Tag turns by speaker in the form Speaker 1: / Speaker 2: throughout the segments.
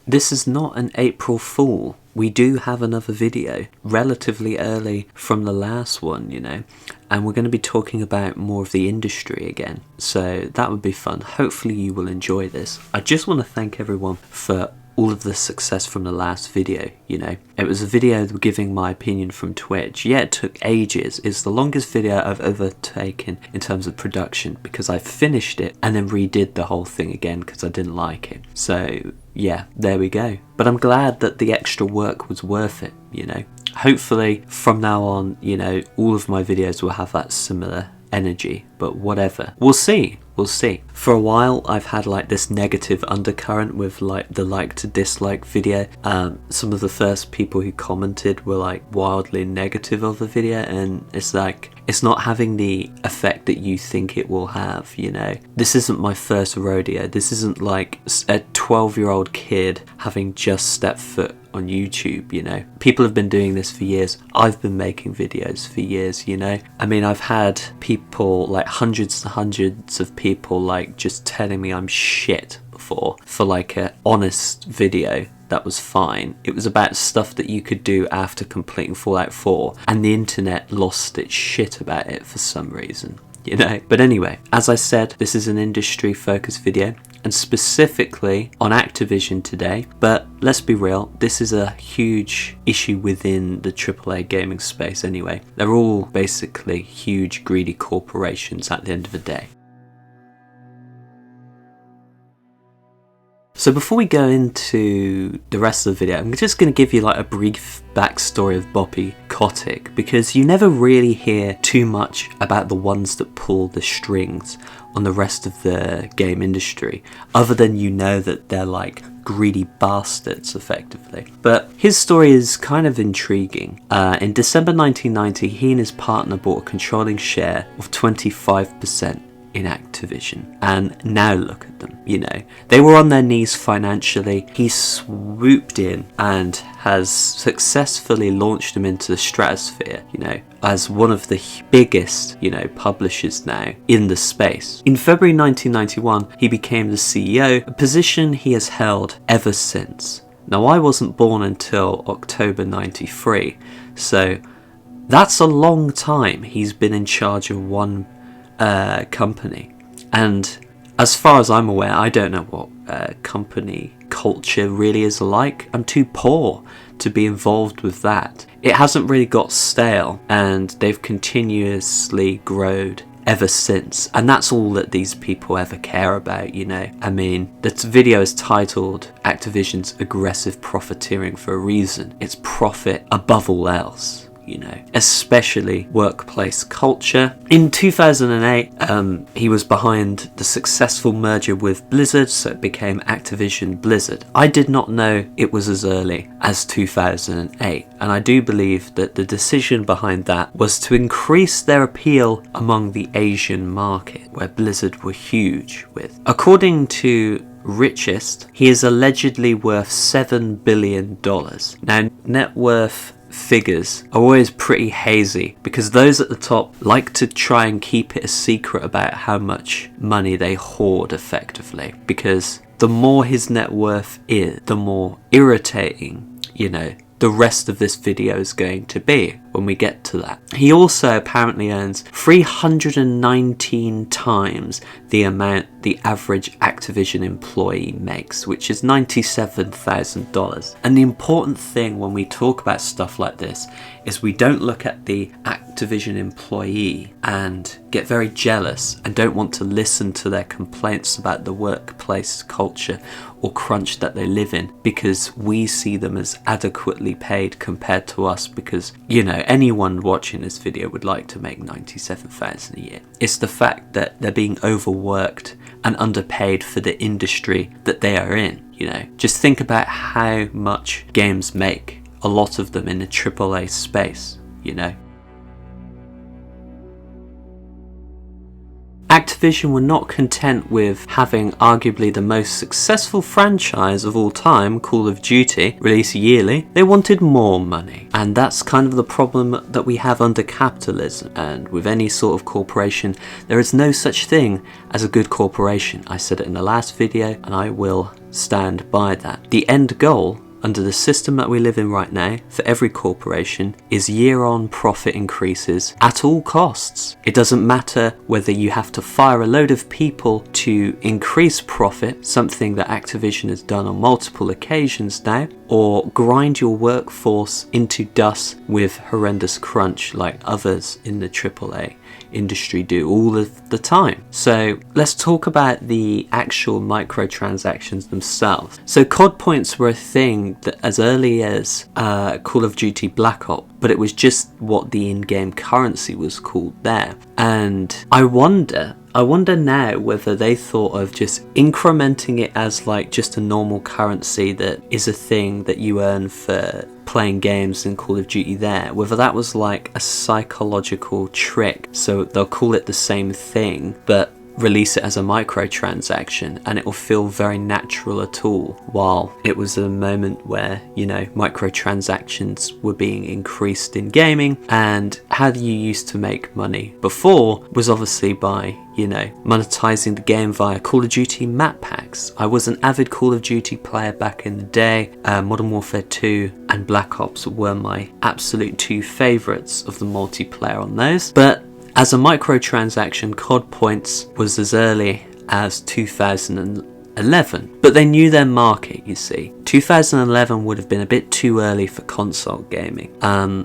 Speaker 1: this is not an April Fool. We do have another video relatively early from the last one, you know, and we're going to be talking about more of the industry again. So that would be fun. Hopefully you will enjoy this. I just want to thank everyone for all of the success from the last video, you know. It was a video giving my opinion from Twitch. Yeah, it took ages. It's the longest video I've ever taken in terms of production because I finished it and then redid the whole thing again because I didn't like it. So yeah, there we go. But I'm glad that the extra work was worth it, you know. Hopefully from now on, you know, all of my videos will have that similar energy, but whatever. We'll see. We'll see. For a while I've had like this negative undercurrent with like the like to dislike video. Some of the first people who commented were like wildly negative of the video, and it's like, it's not having the effect that you think it will have, you know. This isn't my first rodeo. This isn't like a 12-year-old kid having just stepped foot on YouTube, you know. People have been doing this for years. I've been making videos for years, you know. I mean, I've had people, like hundreds and hundreds of people, like just telling me I'm shit before for like a honest video that was fine. It was about stuff that you could do after completing Fallout 4, and the internet lost its shit about it for some reason, you know. But anyway, as I said, this is an industry focused video, and specifically on Activision today. But let's be real, this is a huge issue within the AAA gaming space anyway. They're all basically huge greedy corporations at the end of the day. So before we go into the rest of the video, I'm just going to give you like a brief backstory of Bobby Kotick, because you never really hear too much about the ones that pull the strings on the rest of the game industry, other than you know that they're like greedy bastards effectively. But his story is kind of intriguing. In December 1990, he and his partner bought a controlling share of 25% in Activision, and now look at them, you know. They were on their knees financially. He swooped in and has successfully launched them into the stratosphere, you know, as one of the biggest, you know, publishers now in the space. In February 1991, he became the CEO, a position he has held ever since. Now, I wasn't born until October 93, so that's a long time he's been in charge of one company. And as far as I'm aware, I don't know what company culture really is like. I'm too poor to be involved with that. It hasn't really got stale, and they've continuously grown ever since, and that's all that these people ever care about, you know. I mean, this video is titled Activision's Aggressive Profiteering for a reason. It's profit above all else, you know, especially workplace culture. In 2008, he was behind the successful merger with Blizzard, so it became Activision Blizzard. I did not know it was as early as 2008, and I do believe that the decision behind that was to increase their appeal among the Asian market, where Blizzard were huge with. According to Richest, he is allegedly worth $7 billion. Now, net worth figures are always pretty hazy because those at the top like to try and keep it a secret about how much money they hoard effectively, because the more his net worth is, the more irritating, you know, the rest of this video is going to be when we get to that. He also apparently earns 319 times the amount the average Activision employee makes, which is $97,000. And the important thing when we talk about stuff like this is we don't look at the Activision employee and get very jealous and don't want to listen to their complaints about the workplace culture or crunch that they live in, because we see them as adequately paid compared to us, because, you know, anyone watching this video would like to make $97,000 a year. It's the fact that they're being overworked and underpaid for the industry that they are in, you know. Just think about how much games make, a lot of them in the AAA space, you know. Activision were not content with having arguably the most successful franchise of all time, Call of Duty, released yearly. They wanted more money. And that's kind of the problem that we have under capitalism. And with any sort of corporation, there is no such thing as a good corporation. I said it in the last video, and I will stand by that. The end goal under the system that we live in right now for every corporation is year-on profit increases at all costs. It doesn't matter whether you have to fire a load of people to increase profit, something that Activision has done on multiple occasions now, or grind your workforce into dust with horrendous crunch like others in the AAA industry do all of the time. So let's talk about the actual microtransactions themselves. So COD points were a thing that as early as Call of Duty Black Ops, but it was just what the in-game currency was called there. And I wonder now whether they thought of just incrementing it as like just a normal currency that is a thing that you earn for playing games in Call of Duty there, whether that was like a psychological trick, so they'll call it the same thing but release it as a microtransaction and it will feel very natural at all, while it was a moment where, you know, microtransactions were being increased in gaming. And how you used to make money before was obviously by, you know, monetizing the game via Call of Duty map packs. I was an avid Call of Duty player back in the day. Modern Warfare 2 and Black Ops were my absolute two favourites of the multiplayer on those. But as a microtransaction, COD points was as early as 2011. But they knew their market, you see. 2011 would have been a bit too early for console gaming.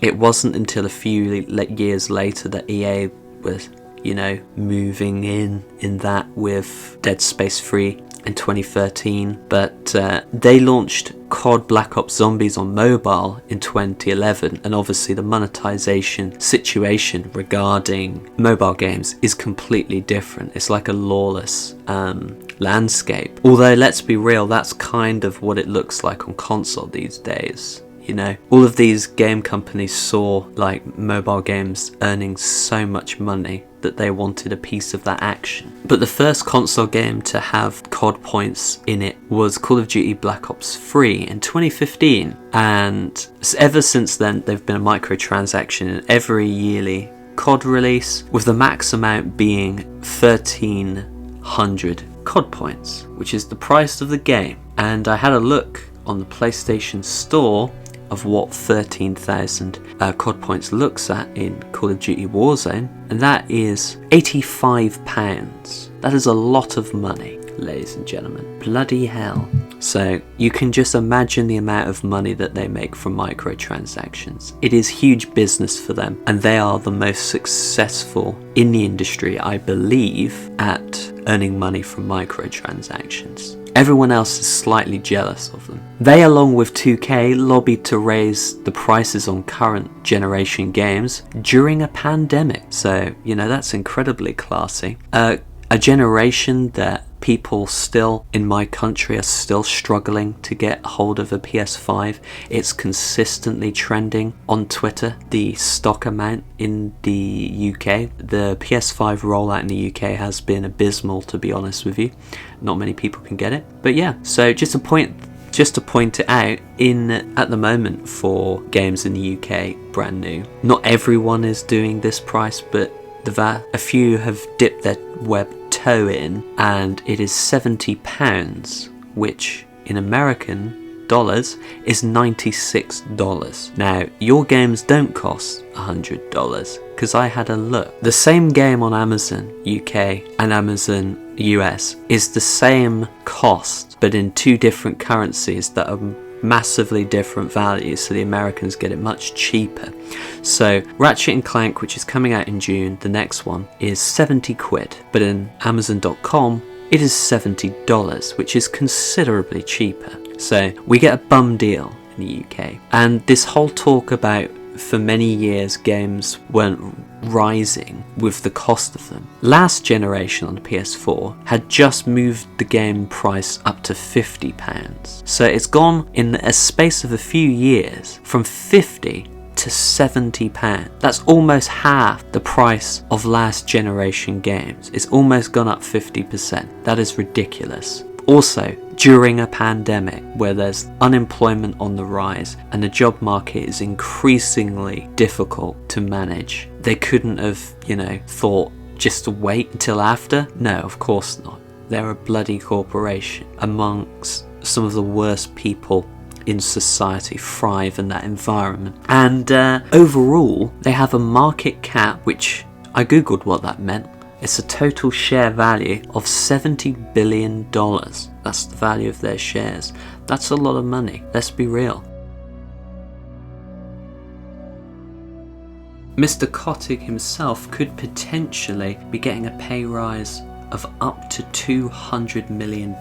Speaker 1: It wasn't until a few years later that EA was, you know, moving in that with Dead Space 3 in 2013, but they launched COD Black Ops Zombies on mobile in 2011, and obviously the monetization situation regarding mobile games is completely different. It's like a lawless landscape. Although let's be real, that's kind of what it looks like on console these days. You know, all of these game companies saw like mobile games earning so much money that they wanted a piece of that action. But the first console game to have COD points in it was Call of Duty Black Ops 3 in 2015, and ever since then they've been a microtransaction in every yearly COD release, with the max amount being 1,300 COD points, which is the price of the game. And I had a look on the PlayStation Store of what 13,000 COD points looks at in Call of Duty Warzone, and that is £85. That is a lot of money, ladies and gentlemen. Bloody hell. So you can just imagine the amount of money that they make from microtransactions. It is huge business for them, and they are the most successful in the industry, I believe, at earning money from microtransactions. Everyone else is slightly jealous of them. They, along with 2K, lobbied to raise the prices on current generation games during a pandemic. So, you know, that's incredibly classy. A generation that people still in my country are still struggling to get hold of a PS5. It's consistently trending on Twitter, the stock amount in the UK. The PS5 rollout in the UK has been abysmal, to be honest with you. Not many people can get it. But yeah, so just to point it out, at the moment for games in the UK, brand new, not everyone is doing this price, but a few have dipped their web toe in, and it is £70, which in American dollars is $96. Now, your games don't cost $100, because I had a look. The same game on Amazon UK and Amazon US is the same cost, but in two different currencies that are massively different values, so the Americans get it much cheaper. So Ratchet & Clank, which is coming out in June, the next one, is 70 quid, but in Amazon.com it is $70, which is considerably cheaper. So we get a bum deal in the UK. And this whole talk about, for many years, games weren't rising with the cost of them. Last generation on the PS4 had just moved the game price up to £50. So it's gone in a space of a few years from 50 to £70. That's almost half the price of last generation games. It's almost gone up 50%. That is ridiculous. Also, during a pandemic where there's unemployment on the rise and the job market is increasingly difficult to manage, they couldn't have, thought just to wait until after? No, of course not. They're a bloody corporation. Amongst some of the worst people in society thrive in that environment. And overall, they have a market cap, which I googled what that meant. It's a total share value of $70 billion. That's the value of their shares. That's a lot of money, let's be real. Mr. Kotick himself could potentially be getting a pay rise of up to $200 million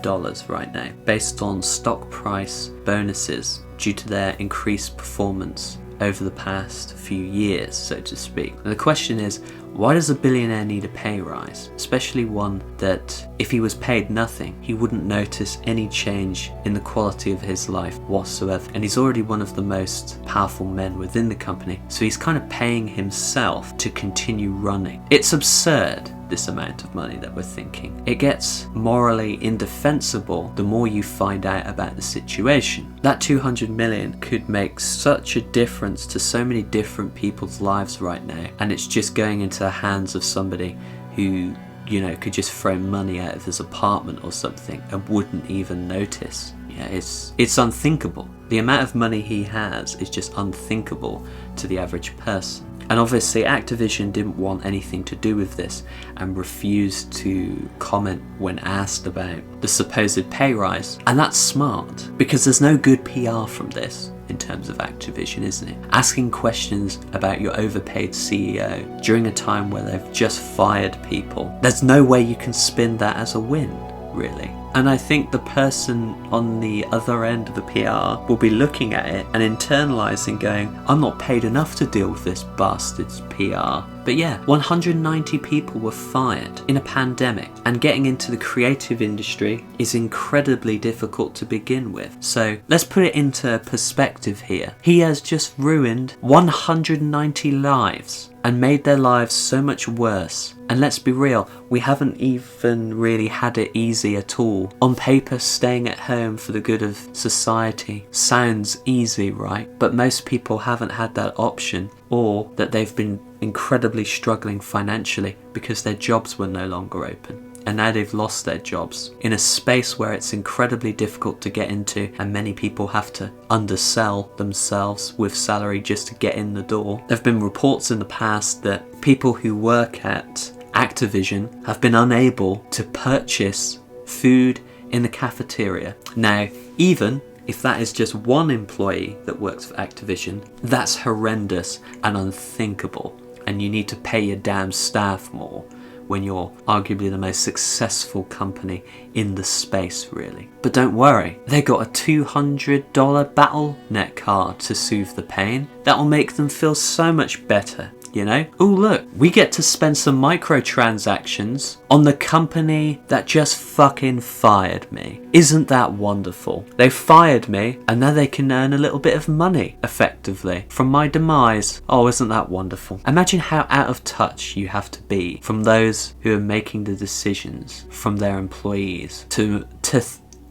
Speaker 1: right now, based on stock price bonuses due to their increased performance over the past few years, so to speak. And the question is, why does a billionaire need a pay rise? Especially one that, if he was paid nothing, he wouldn't notice any change in the quality of his life whatsoever. And he's already one of the most powerful men within the company, so he's kind of paying himself to continue running. It's absurd, this amount of money that we're thinking. It gets morally indefensible the more you find out about the situation. That 200 million could make such a difference to so many different people's lives right now, and it's just going into the hands of somebody who, you know, could just throw money out of his apartment or something and wouldn't even notice. Yeah, it's unthinkable. The amount of money he has is just unthinkable to the average person. And obviously Activision didn't want anything to do with this and refused to comment when asked about the supposed pay rise. And that's smart, because there's no good PR from this in terms of Activision, isn't it? Asking questions about your overpaid CEO during a time where they've just fired people. There's no way you can spin that as a win, really. And I think the person on the other end of the PR will be looking at it and internalising, going, I'm not paid enough to deal with this bastard's PR. But yeah, 190 people were fired in a pandemic, and getting into the creative industry is incredibly difficult to begin with. So let's put it into perspective here. He has just ruined 190 lives and made their lives so much worse. And let's be real, we haven't even really had it easy at all. On paper, staying at home for the good of society sounds easy, right? But most people haven't had that option, or that they've been incredibly struggling financially because their jobs were no longer open. And now they've lost their jobs in a space where it's incredibly difficult to get into, and many people have to undersell themselves with salary just to get in the door. There have been reports in the past that people who work at Activision have been unable to purchase food in the cafeteria. Now, even if that is just one employee that works for Activision, that's horrendous and unthinkable, and you need to pay your damn staff more when you're arguably the most successful company in the space, really. But don't worry, they got a $200 Battle.net card to soothe the pain. That'll make them feel so much better, you know? Oh look, we get to spend some microtransactions on the company that just fucking fired me. Isn't that wonderful? They fired me, and now they can earn a little bit of money, effectively, from my demise. Oh, isn't that wonderful? Imagine how out of touch you have to be from those who are making the decisions, from their employees, to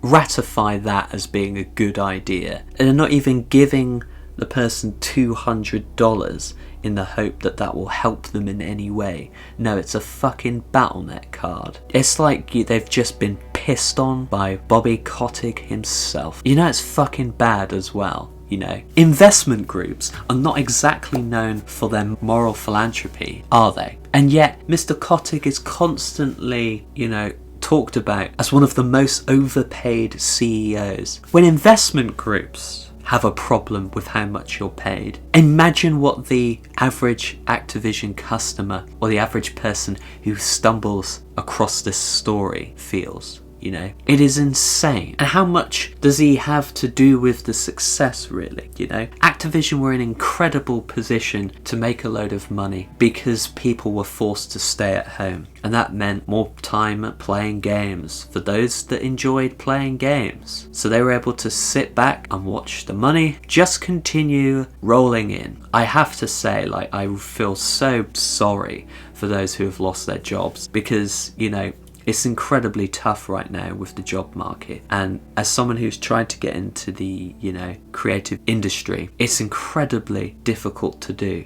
Speaker 1: ratify that as being a good idea. And they're not even giving the person $200 in the hope that that will help them in any way. No, it's a fucking Battle.net card. It's like they've just been pissed on by Bobby Kotick himself. You know, it's fucking bad as well. You know, investment groups are not exactly known for their moral philanthropy, are they? And yet Mr. Kotick is constantly, you know, talked about as one of the most overpaid CEOs. When investment groups have a problem with how much you're paid, imagine what the average Activision customer or the average person who stumbles across this story feels. You know, it is insane. And how much does he have to do with the success, really? You know, Activision were in an incredible position to make a load of money because people were forced to stay at home, and that meant more time playing games for those that enjoyed playing games. So they were able to sit back and watch the money just continue rolling in. I have to say, like, I feel so sorry for those who have lost their jobs, because, you know, It's incredibly tough right now with the job market, and as someone who's tried to get into the, creative industry, it's incredibly difficult to do,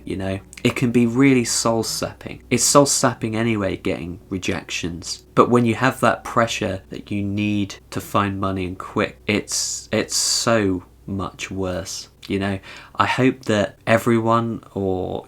Speaker 1: It can be really soul-sapping. It's soul-sapping anyway, getting rejections. But when you have that pressure that you need to find money and quick, it's so much worse. I hope that everyone, or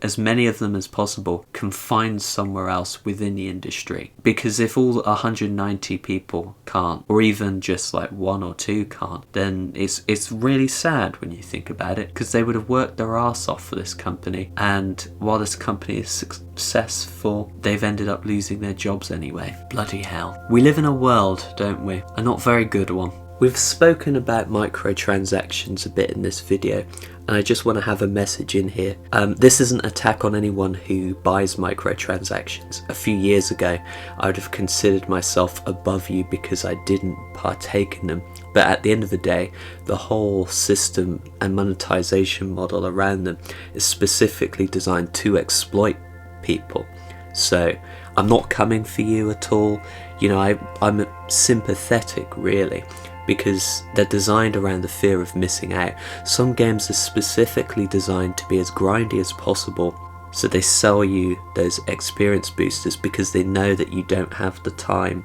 Speaker 1: as many of them as possible, can find somewhere else within the industry. Because if all 190 people can't, or even just like 1 or 2 can't, then it's really sad when you think about it, because they would have worked their arse off for this company, and while this company is successful, they've ended up losing their jobs anyway. Bloody hell. We live in a world, don't we? A not very good one. We've spoken about microtransactions a bit in this video, and I just want to have a message in here. This isn't an attack on anyone who buys microtransactions. A few years ago, I would have considered myself above you because I didn't partake in them. But at the end of the day, the whole system and monetization model around them is specifically designed to exploit people. So I'm not coming for you at all. I'm sympathetic, really, because they're designed around the fear of missing out. Some games are specifically designed to be as grindy as possible, so they sell you those experience boosters because they know that you don't have the time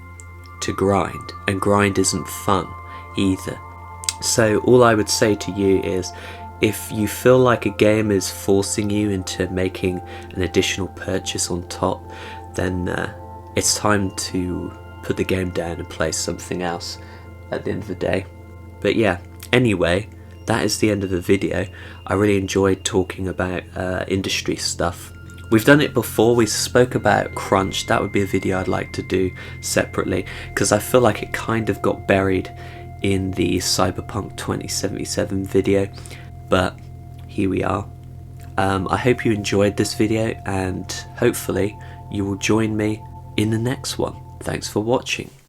Speaker 1: to grind, and grind isn't fun either. So all I would say to you is, if you feel like a game is forcing you into making an additional purchase on top, then it's time to put the game down and play something else at the end of the day. But yeah, anyway, that is the end of the video. I really enjoyed talking about industry stuff. We've done it before. We spoke about crunch. That would be a video I'd like to do separately, because I feel like it kind of got buried in the Cyberpunk 2077 video, but here we are. I hope you enjoyed this video, and hopefully you will join me in the next one. Thanks for watching.